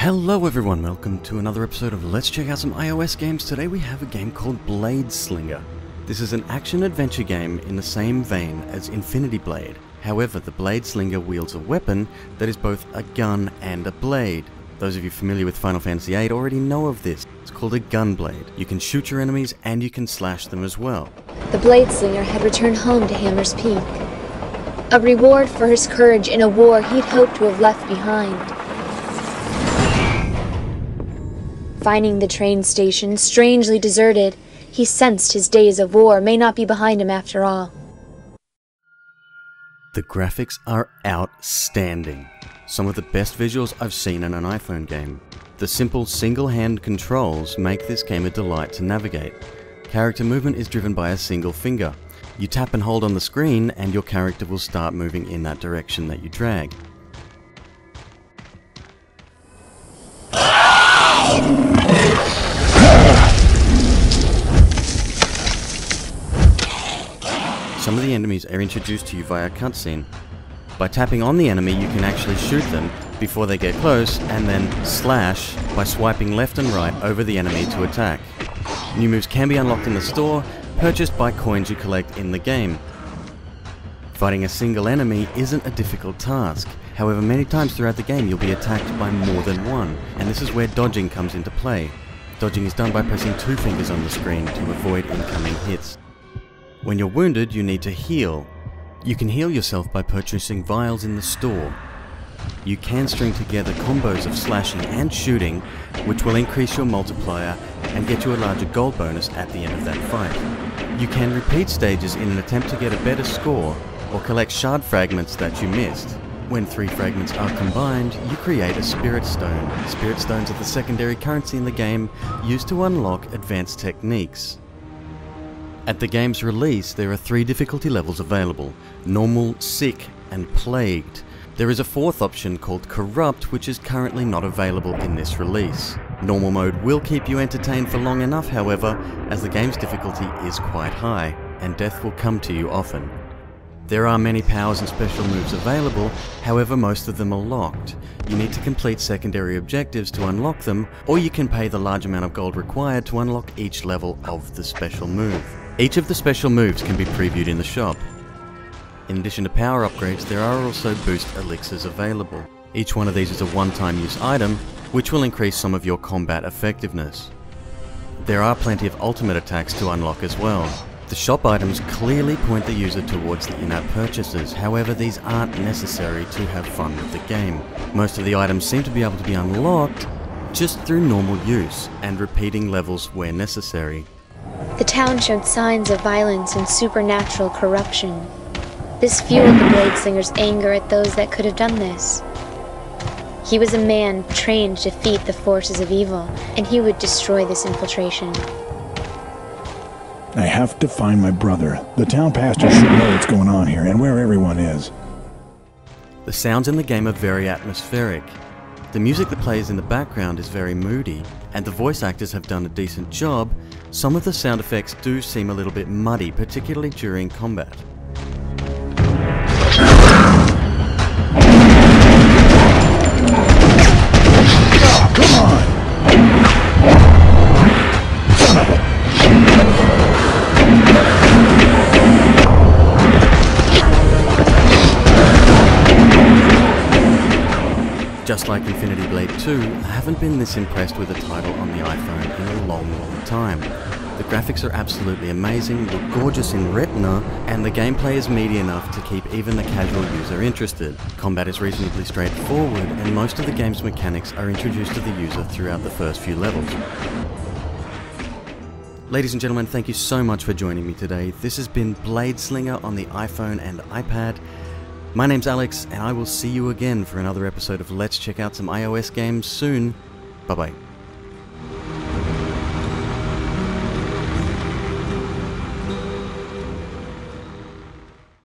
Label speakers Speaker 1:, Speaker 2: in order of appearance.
Speaker 1: Hello everyone, welcome to another episode of Let's Check Out Some iOS Games. Today we have a game called Bladeslinger. This is an action-adventure game in the same vein as Infinity Blade. However, the Bladeslinger wields a weapon that is both a gun and a blade. Those of you familiar with Final Fantasy VIII already know of this. It's called a gun blade. You can shoot your enemies and you can slash them as well.
Speaker 2: The Bladeslinger had returned home to Hammer's Peak, a reward for his courage in a war he'd hoped to have left behind. Finding the train station strangely deserted, he sensed his days of war may not be behind him after all.
Speaker 1: The graphics are outstanding. Some of the best visuals I've seen in an iPhone game. The simple single-hand controls make this game a delight to navigate. Character movement is driven by a single finger. You tap and hold on the screen and your character will start moving in that direction that you drag. Some of the enemies are introduced to you via cutscene. By tapping on the enemy you can actually shoot them before they get close and then slash by swiping left and right over the enemy to attack. New moves can be unlocked in the store, purchased by coins you collect in the game. Fighting a single enemy isn't a difficult task. However, many times throughout the game you'll be attacked by more than one, and this is where dodging comes into play. Dodging is done by pressing two fingers on the screen to avoid incoming hits. When you're wounded, you need to heal. You can heal yourself by purchasing vials in the store. You can string together combos of slashing and shooting, which will increase your multiplier and get you a larger gold bonus at the end of that fight. You can repeat stages in an attempt to get a better score, or collect shard fragments that you missed. When 3 fragments are combined, you create a Spirit Stone. Spirit Stones are the secondary currency in the game, used to unlock advanced techniques. At the game's release, there are 3 difficulty levels available: Normal, Sick, and Plagued. There is a 4th option called Corrupt, which is currently not available in this release. Normal mode will keep you entertained for long enough, however, as the game's difficulty is quite high, and death will come to you often. There are many powers and special moves available, however most of them are locked. You need to complete secondary objectives to unlock them, or you can pay the large amount of gold required to unlock each level of the special move. Each of the special moves can be previewed in the shop. In addition to power upgrades, there are also boost elixirs available. Each one of these is a one-time use item, which will increase some of your combat effectiveness. There are plenty of ultimate attacks to unlock as well. The shop items clearly point the user towards the in-app purchases, however these aren't necessary to have fun with the game. Most of the items seem to be able to be unlocked just through normal use and repeating levels where necessary.
Speaker 2: The town showed signs of violence and supernatural corruption. This fueled the Bladeslinger's anger at those that could have done this. He was a man trained to defeat the forces of evil, and he would destroy this infiltration.
Speaker 3: I have to find my brother. The town pastor should know what's going on here and where everyone is.
Speaker 1: The sounds in the game are very atmospheric. The music that plays in the background is very moody, and the voice actors have done a decent job. Some of the sound effects do seem a little bit muddy, particularly during combat.
Speaker 3: Oh, come on! Son of a...
Speaker 1: Just like Infinity Blade 2, I haven't been this impressed with a title on the iPhone in a long time. The graphics are absolutely amazing, look gorgeous in Retina, and the gameplay is meaty enough to keep even the casual user interested. Combat is reasonably straightforward, and most of the game's mechanics are introduced to the user throughout the first few levels. Ladies and gentlemen, thank you so much for joining me today. This has been Bladeslinger on the iPhone and iPad. My name's Alex, and I will see you again for another episode of Let's Check Out Some iOS Games soon. Bye-bye.